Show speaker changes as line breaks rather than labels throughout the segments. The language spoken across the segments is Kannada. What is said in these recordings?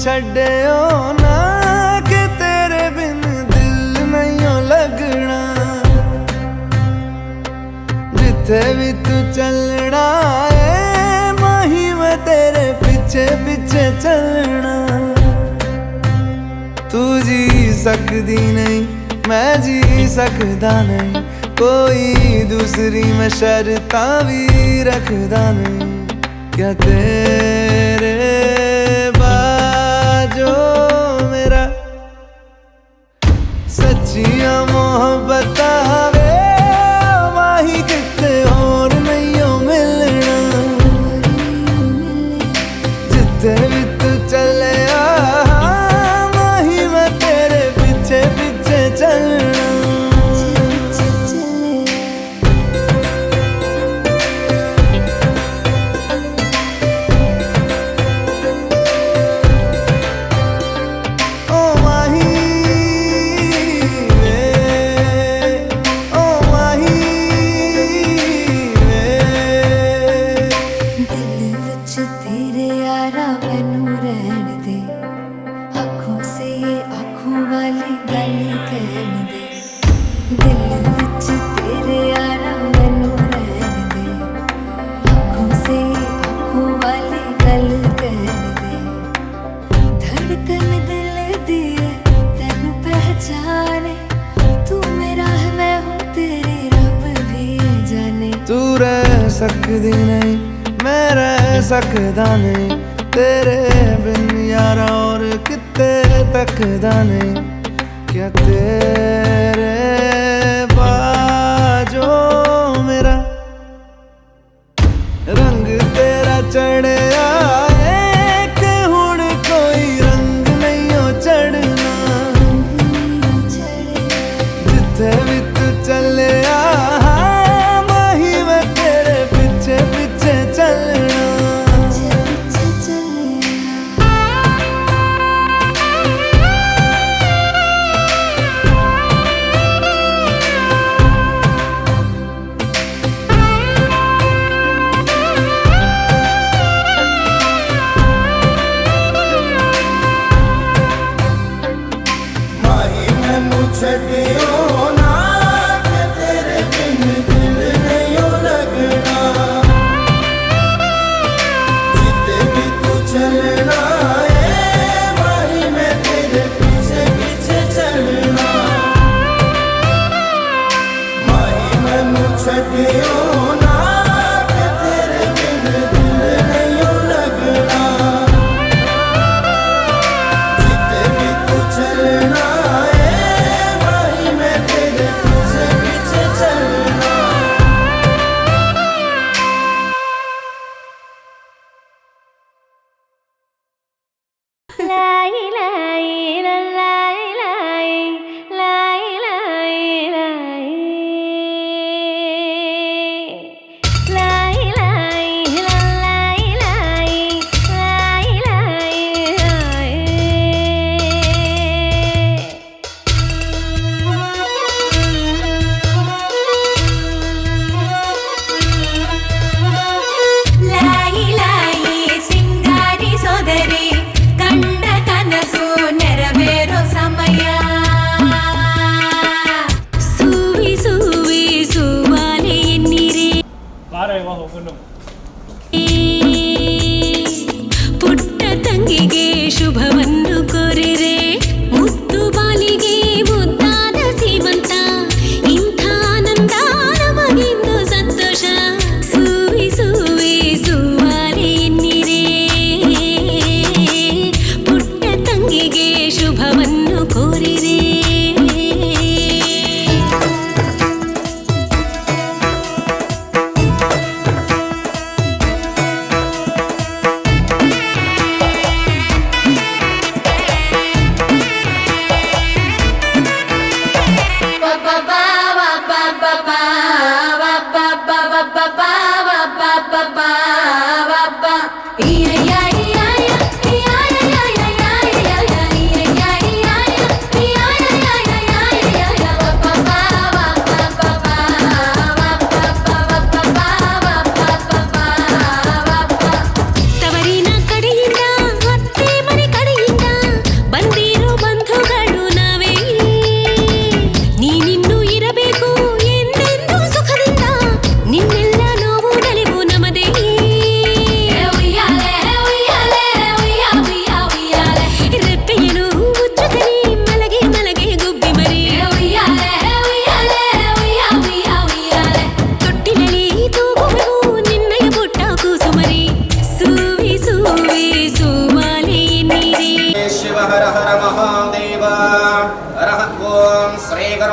छड्डियो ना कि तेरे बिन दिल नहीं लगना, जिथे भी तू चलना है माही मैं तेरे पीछे पीछे चलना। तू जी सकदी नहीं मैं जी सकदा नहीं, कोई दूसरी मैं शर्तां भी रखदा नहीं। क्या तेरे जो मेरा सच्चियां मोहब्बत वे माही किते और नहीं हो मिलना, जिथे भी तू चले माही मैं तेरे पीछे पीछे चलना। सकदी नहीं मैं रह सकदा नहीं, तेरे बिन यारा और किते तकदा नहीं। क्या तेरे बाजो मेरा रंग तेरा चढ़े आए कि हुण कोई रंग नहीं हो चढ़ना, जिथे भी तू चले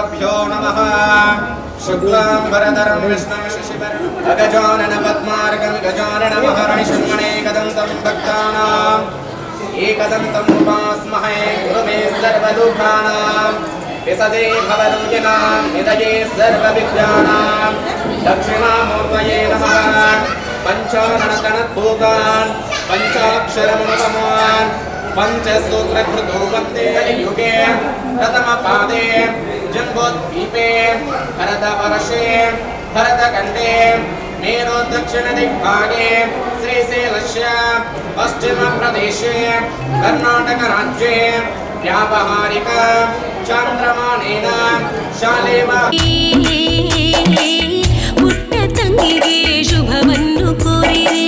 देवताभ्यो नमः शुक्लाम्बरधरं विष्णुं शशिवर्णं गजानन पद्मार्कं गजानन महर्निशमनेकदन्तं भक्तानाम् एकदन्तम् उपास्महे गुरुमे सर्वदुःखानां विसदे भवरोगिणां निधये सर्वविद्यानां दक्षिणामूर्तये नमः पञ्चाननतनद्भूतान् पञ्चाक्षरमुपमान् पञ्चसूत्रकृतो वन्दे युगे प्रथमपादे जम्बोद्वीपे भरतवर्षे भरतखण्डे मेरु दक्षिणदिग्भागे श्रीशैलस्य पश्चिमप्रदेशे कर्नाटकराज्ये व्यावहारिक चान्द्रमानेन शालेवा
ಪುಟ್ಟ ತಂಗಿಗೆ ಶುಭವನ್ನು ಕೋರಿರೆ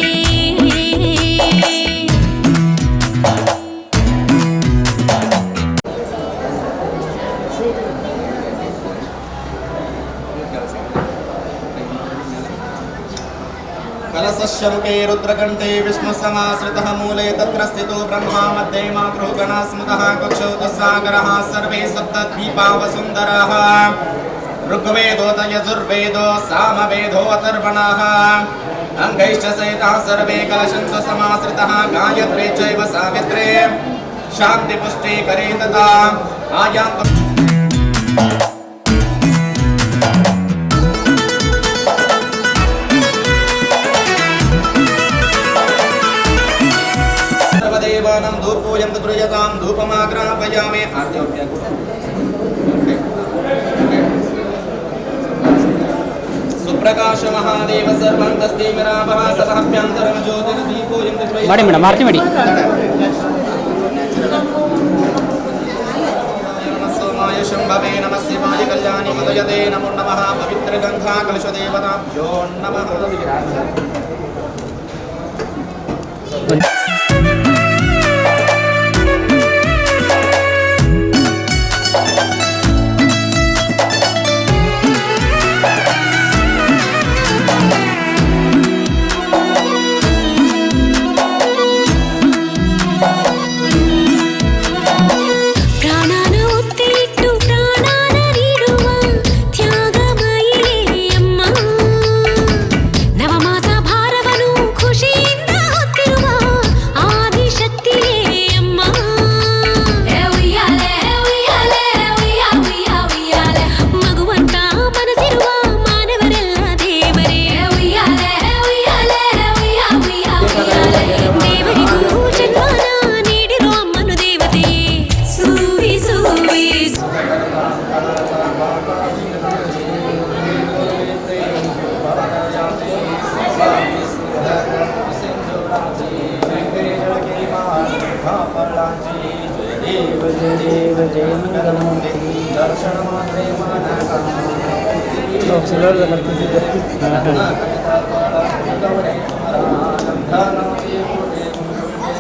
कलशशरुके रुद्रकण्ठे विष्णुसमाश्रितः मूले तत्र स्थितो ब्रह्मा मध्ये मातृ गणः स्मृतः कुक्षोतसागरः सर्वे सप्तद्वीपा वसुन्धरः ऋग्वेदोत यजुर्वेदो सामवेदो अथर्वणः अङ्गैश्च सहितः सर्वे कलशन्तु समाश्रितः गायत्रे चैव सावित्रे शान्तिपुष्टे करे तथा आयान्तु सर्वदेवानां धूपोऽयं प्रियतां धूपमाग्रापयामि सुप्रकाश महादेव सर्वन्तस्ते विरामः सभाभ्यन्तरं ज्योतिर्दीपोऽयं
ಮಾಡಿ ಮೇಡಮ್ ಆರತಿ ಮಾಡಿ
सोमाय शम्भवे नमः शिवाय कल्याणी मदयते नमो नमः पवित्रगन्धा कलशदेवताभ्यो नमः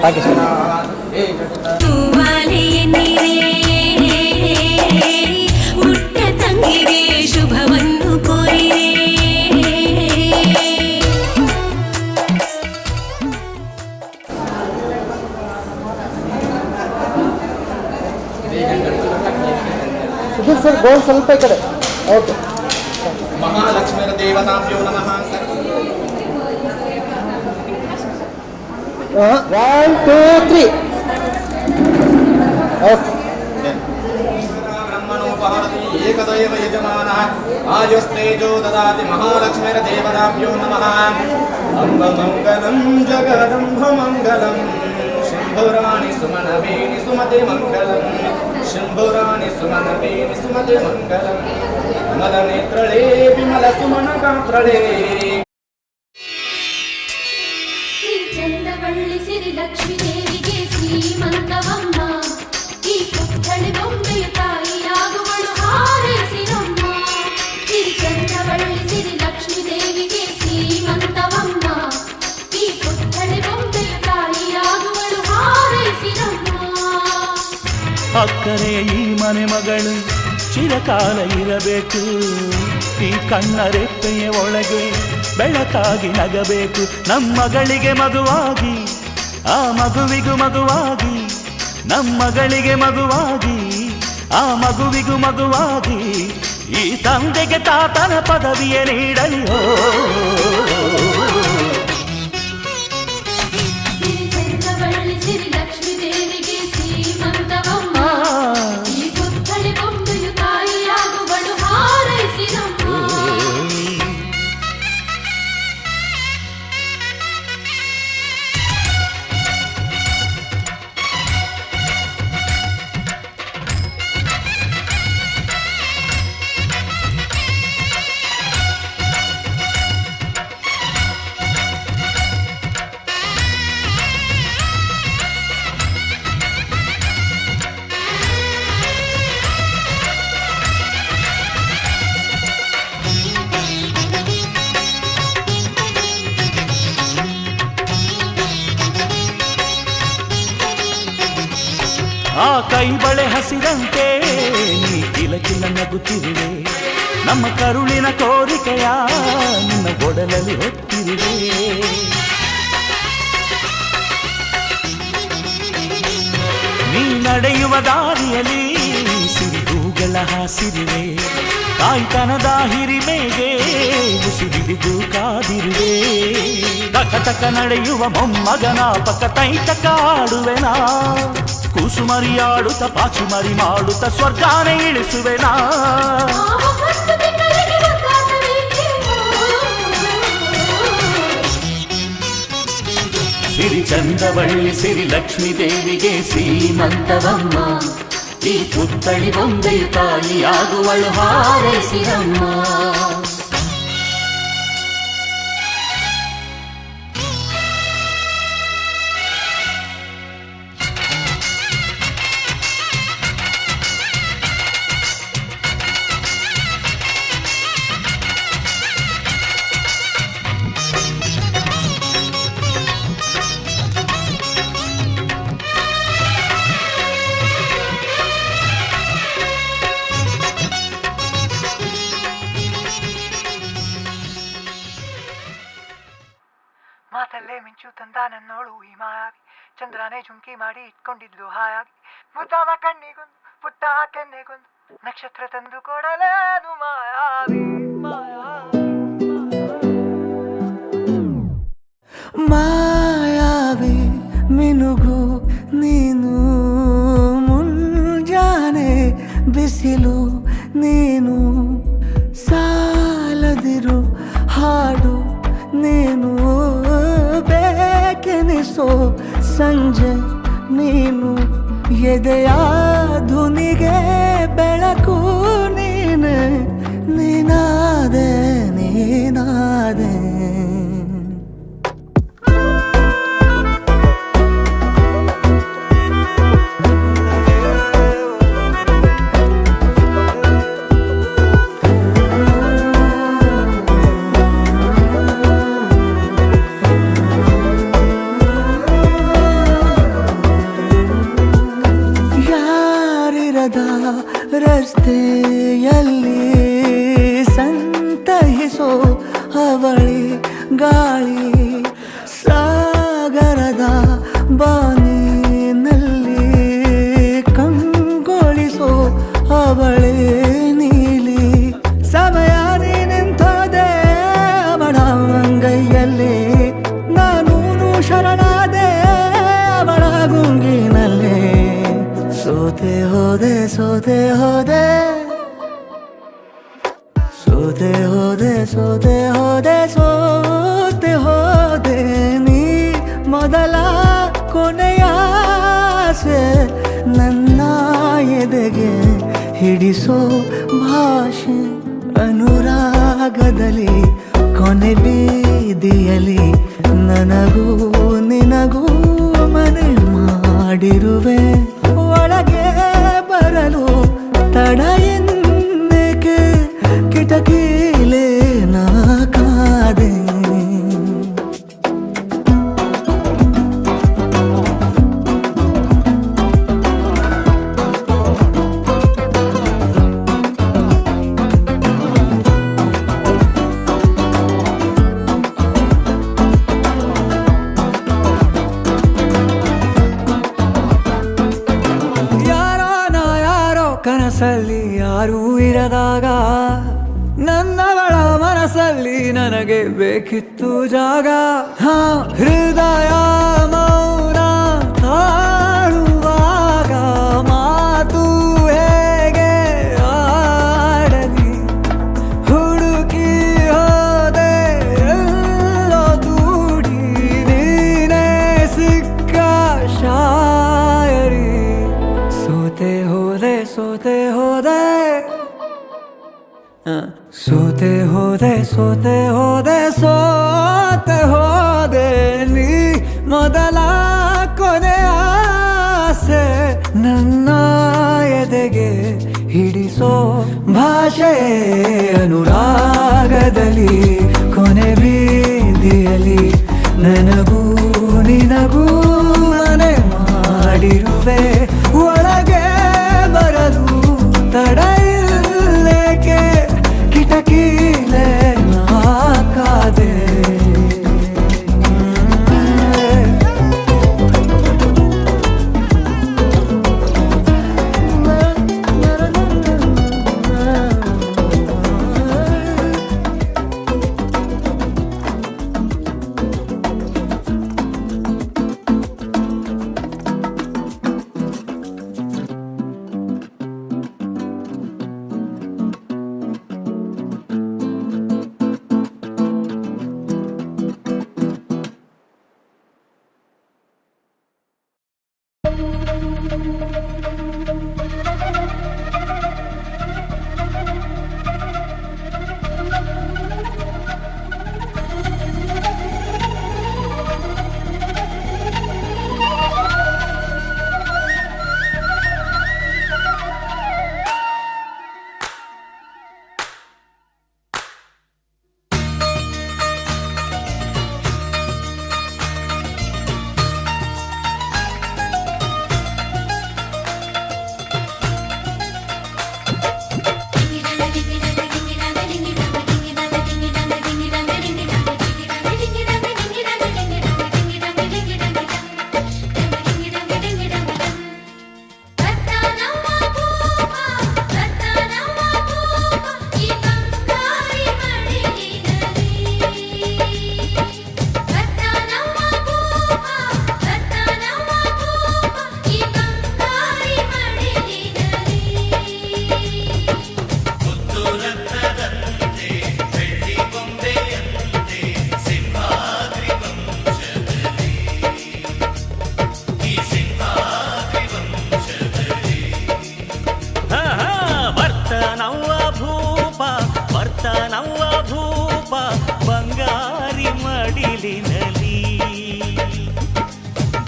ಸಾಕಿ ಸರ್
ಪುಟ್ಟ ತಂಗಿಗೆ ಶುಭವನ್ನು ಕೋರಿರೆ
ಸರ್ ಗೋಲ್ ಸ್ವಲ್ಪ ಈ ಕಡೆ ಓಕೆ
महालक्ष्मी देवताभ्यो नमः
1 2 3 ओके
ब्रह्मणोपहरति एकदैव यजमानः आयुस्तेजो ददाति महालक्ष्मी देवताभ्यो नमः अम्बमङ्गलं जगदम्बमङ्गलं शम्भुराणि सुमनवेनि सुमते मङ्गलं शम्भुराणि सुमनवेनि सुमते मङ्गलं मदनेत्रळे विमल सुमनगात्रळे
ಶ್ರೀ ಚಂದವಳ್ಳಿ ಸಿರಿ ಲಕ್ಷ್ಮೀ ದೇವಿಗೆ ಶ್ರೀಮಂತವಮ್ಮ ಈ ಪುತ್ಥಳಿ ಬೊಂಬೆಯ ತಾಯಿಯಾಗುವಳು ಹಾರೈಸಿರಮ್ಮ ಶ್ರೀ ಚಂದವಳ್ಳಿ ಸಿರಿ ಲಕ್ಷ್ಮೀ ದೇವಿಗೆ ಶ್ರೀಮಂತವಮ್ಮ ಈ ಪುತ್ಥಳಿ ಬೊಂಬೆಯ ತಾಯಿಯಾಗುವಳು ಹಾರೈಸಿರಮ್ಮ
ಅಕ್ಕರೆ ಈ ಮನೆ ಮಗಳು ಚಿರಕಾಲ ಇರಬೇಕು ಈ ಕಣ್ಣರೆಪ್ಪೆಯ ಒಳಗೆ ಬೆಳಕಾಗಿ ನಗಬೇಕು ನಮ್ಮಗಳಿಗೆ ಮಗುವಾಗಿ ಆ ಮಗುವಿಗೂ ಮಗುವಾಗಿ ನಮ್ಮಗಳಿಗೆ ಮಗುವಾಗಿ ಆ ಮಗುವಿಗೂ ಮಗುವಾಗಿ ತಂದೆಗೆ ತಾತನ ಪದವಿಯ ನೀಡಲಿಯೋ.
ಸಿರಿಚಂದವಳ್ಳಿ ಸಿರಿ ಲಕ್ಷ್ಮೀ ದೇವಿಗೆ ಸೀಮಂತವಮ್ಮ, ಈ ಪುತ್ಥಳಿ ಬೊಂಬೆಯು ತಾಯಿಯಾಗುವಳು ಹಾರೈಸಿರಮ್ಮ.
ಆ ಕೈ ಬಳೆ ಹಸಿರಂತೆ ನೀ ಕಿಲ ಕಿಲ ನಗುತ್ತಿರುವೆ, ನಮ್ಮ ಕರುಳಿನ ಕೋರಿಕೆಯ ನಿನ್ನ ಒಡಲಲ್ಲಿ ಹೊತ್ತಿರುವೆ. ನೀ ನಡೆಯುವ ದಾರಿಯಲ್ಲಿ ಸಿರಿಗೂಗಳ ಹಾಸಿರುವೆ, ತಾಯ್ತನದ ಹಿರಿಮೆಗೆ ಮುಸುಗಿಡಿದು ಕಾದಿರುವೆ. ತಕ ತಕ ನಡೆಯುವ ಮೊಮ್ಮಗನ ಪಕ್ಕ ತೈತಕ ಆಡುವೆನಾ, ಕೂಸುಮರಿಯಾಡುತ್ತ ಪಾಚುಮರಿ ಮಾಡುತ್ತ ಸ್ವರ್ಗಾನೆ ಇಳಿಸುವೆನಾ. ಸಿರಿ ಚಂದವಳ್ಳಿ ಸಿರಿ ಲಕ್ಷ್ಮೀ ದೇವಿಗೆ ಸೀಮಂತವಮ್ಮ, ಈ ಪುತ್ಥಳಿ ಬೊಂಬೆಯು ತಾಯಿಯಾಗುವಳು ಹಾರೈಸಿರಮ್ಮ.
ಮಾತಲ್ಲೇ ಮಿಂಚು ತಂದ ನನ್ನೋಳು ಈ ಮಾಯಾವಿ, ಚಂದ್ರನೇ ಜುಂಕಿ ಮಾಡಿ ಇಟ್ಕೊಂಡಿದ್ಲು ಹಾಯಾಗಿ, ಮುದ್ದಾದ ಕಣ್ಣಿಗೊಂದು ಪುಟ್ಟ ಕೆನ್ನೆಗೊಂದು ನಕ್ಷತ್ರ ತಂದು ಕೊಡಲೇನು ಮಾಯಾವಿ.
ಮಾಯಾವಿ ಮಿನುಗು ನೀನು, ಮುಂಜಾನೆ ಬಿಸಿಲು ನೀನು, ಸಾಲದಿರು ಹಾಡು ನೀನು, ಬೇಕೆನಿಸೋ ಸಂಜೆ ನೀನು, ಎದೆಯ ಧುನಿಗೆ ಬೆಳಕು ನೀನೆ, ನೀನಾದೆ ನೀನಾದೆ. ರಸ್ತೆಯಲ್ಲಿ ಸಂತಹಿಸೋ ಅವಳಿ ಗಾಳಿ, ಸಾಗರದ ಬಾನಿನಲ್ಲಿ ಕಂಗೊಳಿಸೋ ಅವಳೆ ನೀಲಿ, ಸಮಯ ನಿಂತೋದೆ ಅವಳ ಅಂಗೈಯಲ್ಲಿ, ನಾನು ಶರಣಾದೆ ಅವಳ ಗುಂಗಿನಲ್ಲಿ. ಸೋತೆ ಹೋದೆ ಸೋತೆ ಹೋದೆ ಸೋತೆ ಹೋದೆ ಸೋತೆ ಹೋದೆ ಸೋತೆ ಹೋದೆ, ನೀ ಮೊದಲ ಕೊನೆಯ ಆಸೆ ನನ್ನ ಎದೆಗೆ ಹಿಡಿಸೋ ಭಾಷೆ, ಅನುರಾಗದಲ್ಲಿ ಕೊನೆ ಬೀದಿಯಲ್ಲಿ ನನಗೂ ನಿನಗೂ ಮನೆ ಮಾಡಿರುವೆ. ಒಳಗೆ ಬರಲು ತಡ ಎನ್ನಕ್ಕೆ ಕಿಟಕಿಲೇ ನಾ ಕಾದೆ. ಕನಸಲ್ಲಿ ಯಾರೂ ಇರದಾಗ ನನ್ನವಳ ಮನಸ್ಸಲ್ಲಿ ನನಗೆ ಬೇಕಿತ್ತು ಜಾಗ. ಹೃದಯ ಮೌನ ತಾಳುವಾಗ ಮಾತು ಹೇಗೆ ಆಡಲಿ, ಹುಡುಕಿ ಹೋದೆ ಎಲ್ಲೋ ದೂಡಿ ನೀನೇ ಸಿಕ್ಕ ಶಾಯರಿ. ಸೋತೆ ಹೋದೆ ಸೋತೆ ಹೋದೆ ಸೋತೆ ಹೋದೆ ಸೋತೆ ಹೋದೆ ಸೋತೆ ಹೋದೆ ನೀ ಮೊದಲ ಕೊನೆ ಆಸೆ ನನ್ನ ಎದೆಗೆ ಹಿಡಿಸೋ ಭಾಷೆ ಅನುರಾಗದಲ್ಲಿ ಕೊನೆ ಬೀದಿಯಲ್ಲಿ ನನಗೂ ನಿನಗೂ ಮನೆ ಮಾಡಿರುವೆ. ಒಳಗೆ ಬರಲು ತಡ ಇಲ್ಲೇಕೆ ಕಿಟಕಿಲೇ ನಾಕಾದೆ.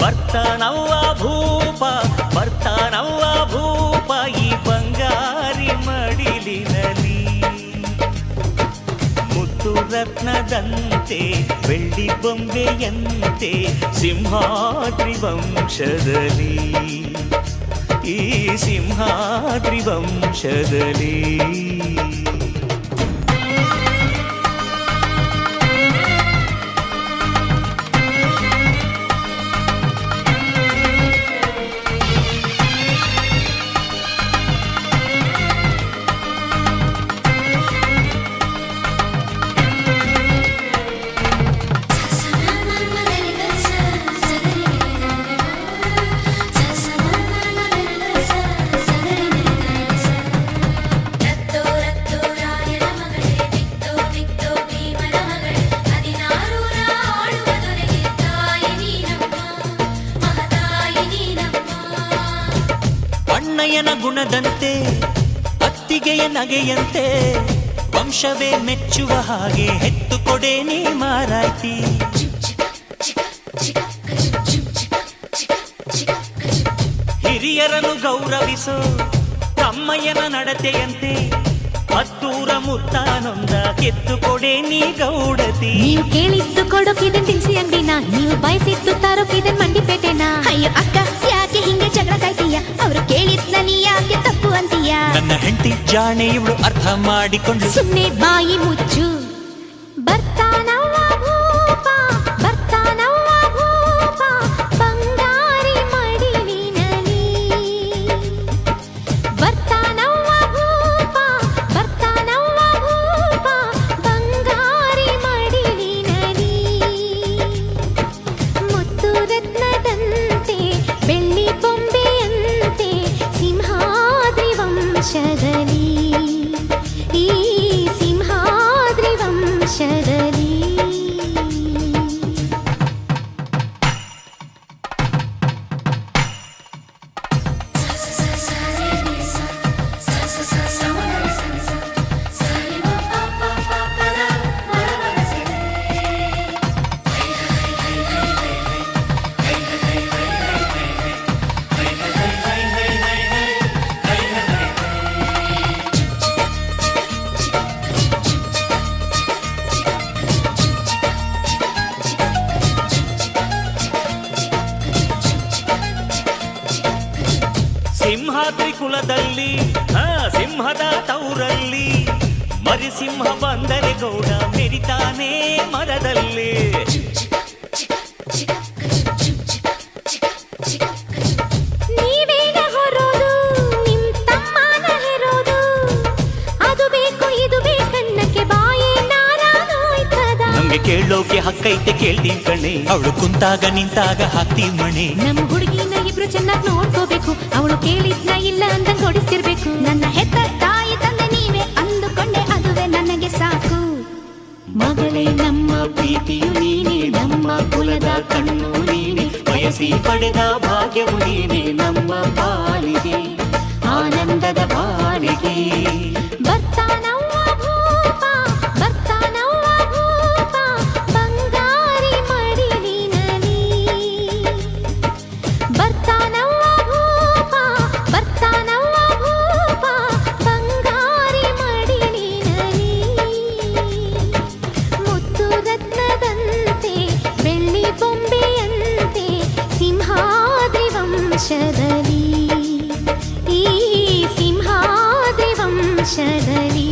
ಬರ್ತಾನವ್ವ ಭೂಪ ಬರ್ತಾನವ್ವ ಭೂಪ ಈ ಬಂಗಾರಿ ಮಡಿಲಿನಲಿ. ಮುತ್ತು ರತ್ನದಂತೆ ಬೆಳ್ಳಿ ಬೊಂಬೆಯಂತೆ ಸಿಂಹಾದ್ರಿ ವಂಶದಲ್ಲಿ, ಈ ಸಿಂಹಾದ್ರಿ ವಂಶದಲ್ಲಿ. ಅಣ್ಣಯ್ಯನ ಗುಣದಂತೆ ಅತ್ತಿಗೆಯ ನಗೆಯಂತೆ ವಂಶವೇ ಮೆಚ್ಚುವ ಹಾಗೆ ಹೆತ್ತು ಕೊಡೆ ನೀ ಮಾರಾಯ್ತಿ. ಹಿರಿಯರನ್ನು ಗೌರವಿಸೋ ತಮ್ಮಯ್ಯನ ನಡತೆಯಂತೆ ಹತ್ತೂರ ಮುತ್ತಾನೊಂದ ಕೆತ್ತು ಕೊಡೆ ನೀ ಗೌಡತಿ.
ನೀವು ಕೇಳಿದ್ದು ಕೊಡೋಕಿದನ್ ತಿನ್ಸಿ ಅಂಗಡಿನ, ನೀವು ಬಯಸಿದ್ದು ತಾರೋಕಿದನ್ ಮಂಡಿಪೇಟೆನ. ಅಯ್ಯೋ ಅಕ್ಕ ಯಾಕೆ ಹಿಂಗೆ ಜಗಳ ಕಾಯ್ತೀಯ, ಅವ್ರು ಕೇಳಿದ್ನ ನೀ ಯಾಕೆ ತಪ್ಪು ಅಂತೀಯ.
ನನ್ನ ಹೆಂಡತಿ ಜಾಣೆ ಇವಳು ಅರ್ಥ ಮಾಡಿಕೊಂಡು
ಸುಮ್ನೆ ಬಾಯಿ ಮುಚ್ಚು. ಬರ್ತಾನವ್ವ ಭೂಪ ಬರ್ತಾನವ್ವ ಭೂಪ ಬಂಗಾರಿ ಮಡಿಲಿನಲಿ. ಬರ್ತಾನವ್ವ ಭೂಪ ಬರ್ತಾನವ್ವ ಭೂಪ
ಕುಲದಲ್ಲಿ ಸಿಂಹದ ತೌರಲ್ಲಿ ಮರಿಸಿಂಹ ಬಂದರೆ ಗೌಡ ಮೆರಿತಾನೆ ಮರದಲ್ಲಿ.
ನೀವೇನ ಹೊರೋದು ನಿಮ್ ತಮ್ಮನ ಹೆರೋದು, ಅದು ಬೇಕು ಇದು ಬೇಕನ್ನಕ್ಕೆ ಬಾಯೇ ನಾರಾನೋಯ್ತದ.
ನಮ್ಗೆ ಕೇಳೋಕೆ ಹಕ್ಕೈತೆ ಕೇಳ್ತೀವಿ ಕಣೆ, ಅವಳು ಕುಂತಾಗ ನಿಂತಾಗ ಹಾಕ್ತೀವಿ ಮಣೆ.
ನಮ್ಮ ಹುಡುಗಿನ ಇಬ್ರು ಚೆನ್ನಾಗಿ ನೋಡ್ಕೋಬೇಕು, ಅವಳು ಕೇಳಿದ್ನ ಇಲ್ಲ ಅಂತ ಕೊಡಿಸ್ತಿರ್ಬೇಕು. ನನ್ನ ಹೆತ್ತ ತಾಯಿ ತಂದೆ ನೀವೇ ಅಂದುಕೊಂಡೆ ಅದುವೇ ನನಗೆ ಸಾಕು.
ಮಗಳೇ ನಮ್ಮ ಪ್ರೀತಿಯು ನೀನೆ, ನಮ್ಮ ಕುಲದ ಕಣ್ಣು ನೀನೆ, ಬಯಸಿ ಪಡೆದ ಭಾಗ್ಯವು ನೀನೆ ನಮ್ಮ ಪಾಲಿಗೆ, ಆನಂದದ ಪಾಲಿಗೆ.
ಬರ್ತಾನವ್ವ ಭೂಪ ಬರ್ತಾನವ್ವ ಭೂಪ, ಬಂಗಾರಿ ಮಡಿಲಿನಲಿ. ಬರ್ತಾನವ್ವ ಭೂಪ ಬರ್ತಾನವ್ವ ಭೂಪ, ಬಂಗಾರಿ ಮಡಿಲಿನಲಿ. ಮುತ್ತು ರತ್ನದಂತೆ ಬೆಳ್ಳಿ ಬೊಂಬೆಯಂತೆ ಸಿಂಹಾದ್ರಿ ವಂಶದಲ್ಲಿ, ಈ ಸಿಂಹಾದ್ರಿ ವಂಶದಲ್ಲಿ.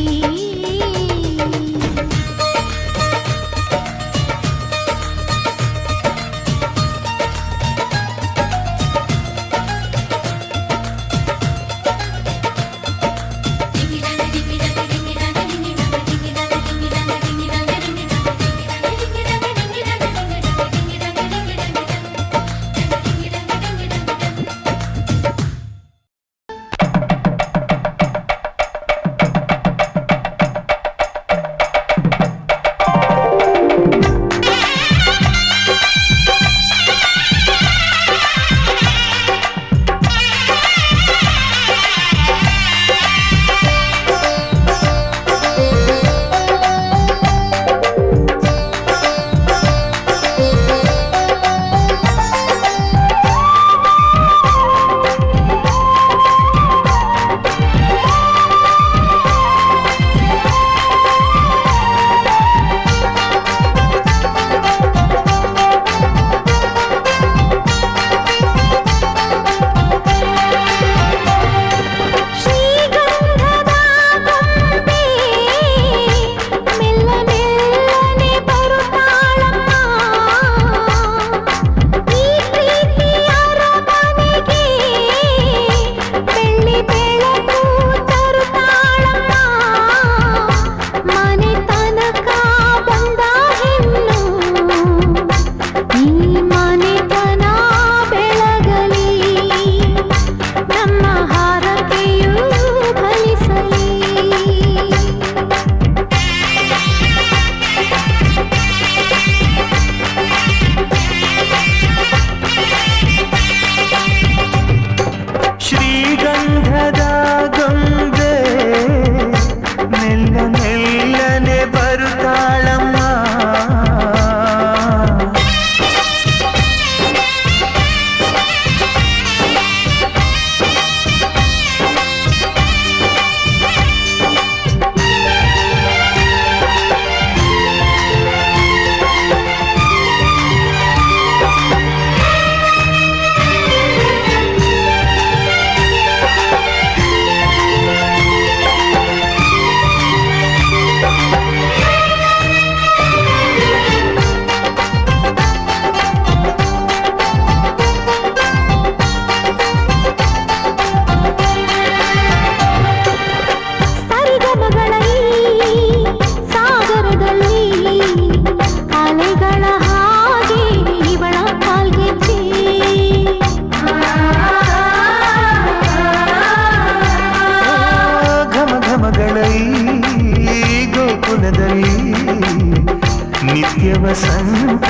ವಸಂತ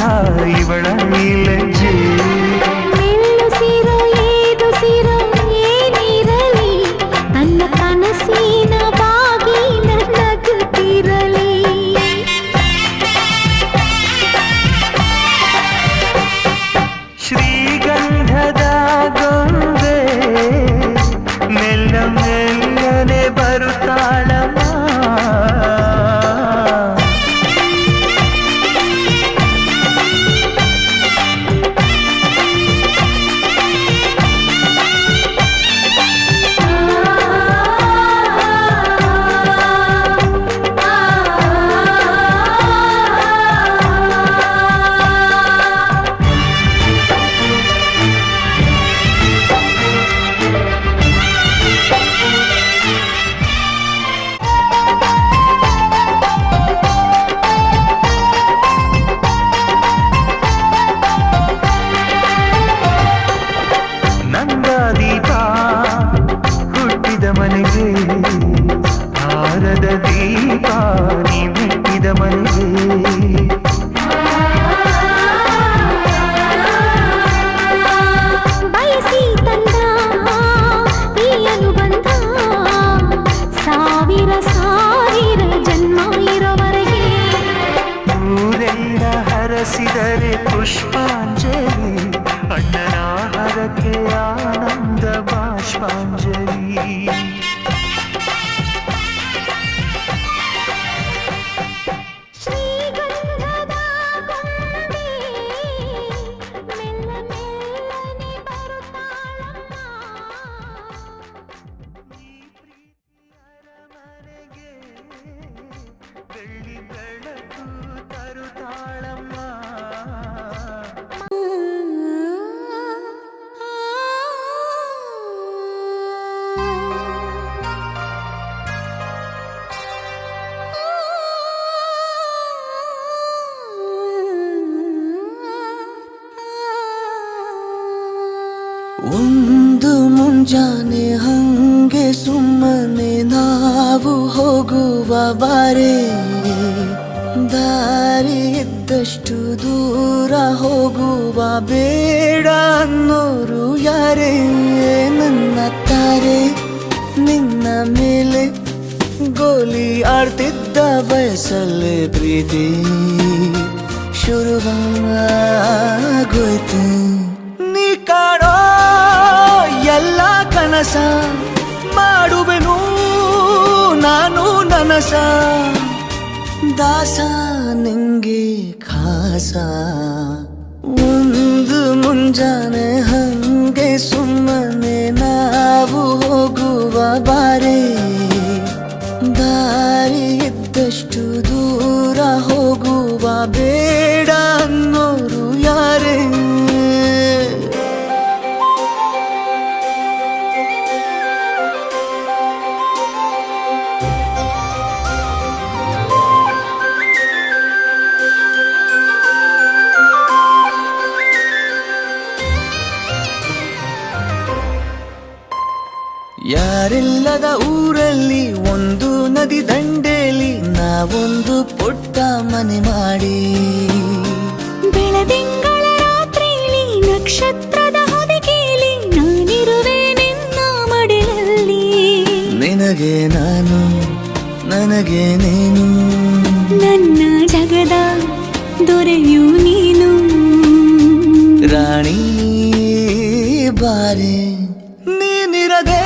ಇವಳ ನೀಲಜ್ಜೆ
ಮೆಲ್ಲುಸಿರೋ ಏದುಸಿರೋ ಏನಿರಲಿ ನನ್ನ ಕನಸಿನ ಬಾಗಿನ ನಗುತ್ತಿರಲಿ
ಶ್ರೀಗಂಧದ ಗೊಂಬೆ ಮೆಲ್ಲ ಮೆಲ್ಲನೆ ಬರುತ್ತಾಳಮ್ಮ
ದೀಪ ನೀ ಮೆಟ್ಟಿದ ಮನೆಗೆ
ಬಯಸಿ ತಂದ ಈ ಅನುಬಂಧ ಸಾವಿರ ಸಾವಿರ ಜನ್ಮ ಇರೋವರೆಗೆ
ಊರೆಲ್ಲ ಹರಸಿದರೆ ಪುಷ್ಪಾಂಜಲಿ ಅಣ್ಣನ ಹರಕೆ ಆನಂದ ಬಾಷ್ಪಾಂಜಲಿ
ಶ್ರೀಗಂಧದ ಗೊಂಬೆ ಮೆಲ್ಲ ಮೆಲ್ಲನೆ ಬರುತ್ತಾಳಮ್ಮ
ಅರಮನೆಗೆ ಬೆಳ್ಳಿ ಬೆಳಕು ತರುತ್ತಾಳಮ್ಮ
ಒಂದು ಮುಂಜಾನೆ ಹಂಗೆ ಸುಮ್ಮನೆ ನಾವು ಹೋಗುವ ಬಾರೆ ದಾರಿ ಇದ್ದಷ್ಟು ದೂರ ಹೋಗುವ ಬೇಡ ಅನ್ನೋರು ಯಾರೇ ನನ್ನ ತಾರೆ ನಿನ್ನ ಮೇಲೆ ಗೋಲಿ ಆಡ್ತಿದ್ದ ವಯಸ್ಸಲ್ಲೇ ಪ್ರೀತಿ ಶುರುವಾಗೋಯ್ತು ನೀ ಕಾಡೋ ಎಲ್ಲ ಕನಸ ಮಾಡುವೆನು ನಾನು ನನಸ ದಾಸ ನಿಂಗೆ ಖಾಸ ಒಂದು ಮುಂಜಾನೆ ಹಂಗೆ ಸುಮ್ಮನೆ ನಾವು ಹೋಗುವ ಬಾರೆ ದಾರಿ ಇದ್ದಷ್ಟು ದೂರ ಹೋಗುವ ಬೇಡ ಅನ್ನೋರು ಯಾರೇ ಯಾರಿಲ್ಲದ ಊರಲ್ಲಿ ಒಂದು ನದಿ ದಂಡೆಯಲ್ಲಿ ನಾವೊಂದು ಪುಟ್ಟ ಮನೆ ಮಾಡಿ
ಬೆಳದಿಂಗಳ ರಾತ್ರಿಲಿ ನಕ್ಷತ್ರದ ಹೊದಿಕೆಯಲ್ಲಿ ನಾನಿರುವೆ ನಿನ್ನ ಮಡಿಲಲ್ಲಿ
ನಿನಗೆ ನಾನು ನನಗೆ ನೀನು
ನನ್ನ ಜಗದ ದೊರೆಯು ನೀನು
ರಾಣಿ ಬಾರೆ ನೀನಿರದೆ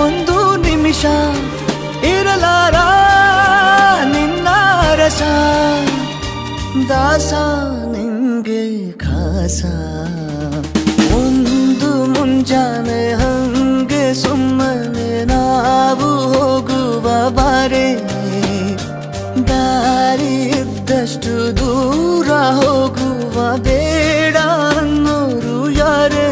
ಒಂದು ನಿಮಿಷ ಇರಲಾರ ನಿನ್ನ ರಸ ದಾಸ ನಿಂಗೆ ಖಾಸ ಒಂದು ಮುಂಜಾನೆ ಹಂಗೆ ಸುಮ್ಮನೆ ನಾವು ಹೋಗುವ ಬಾರೆ ದಾರಿ ಇದ್ದಷ್ಟು ದೂರ ಹೋಗುವ ಬೇಡ ಅನ್ನೋರು ಯಾರೇ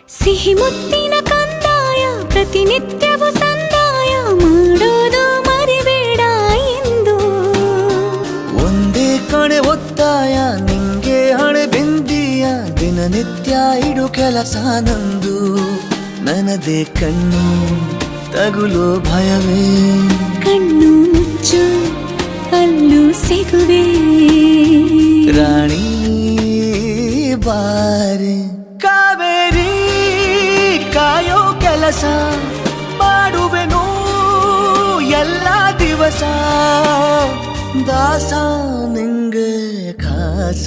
ಸಿಹಿ ಮುತ್ತಿನ ಕಂದಾಯ ಪ್ರತಿನಿತ್ಯವೂ ಸಂದಾಯ ಮಾಡೋದು ಮರಿಬೇಡ ಎಂದು
ಒಂದೇ ಕಣೆ ಒತ್ತಾಯ ನಿಂಗೆ ಹಣೆ ಬಿಂದಿಯ ದಿನನಿತ್ಯ ಇಡು ಕೆಲಸ ನಂದು ನನ್ನದೇ ಕಣ್ಣು ತಗುಲೋ ಭಯವೇ
ಕಣ್ಣು ಮುಚ್ಚು ಅಲ್ಲೂ ಸಿಗುವೆ
ರಾಣಿ ಬಾರೆ ಕಾವೇರಿ ಕಾಯೋ ಕೆಲಸ ಮಾಡುವೆನು ಎಲ್ಲ ದಿವಸ ದಾಸ ನಿಂಗೆ ಖಾಸ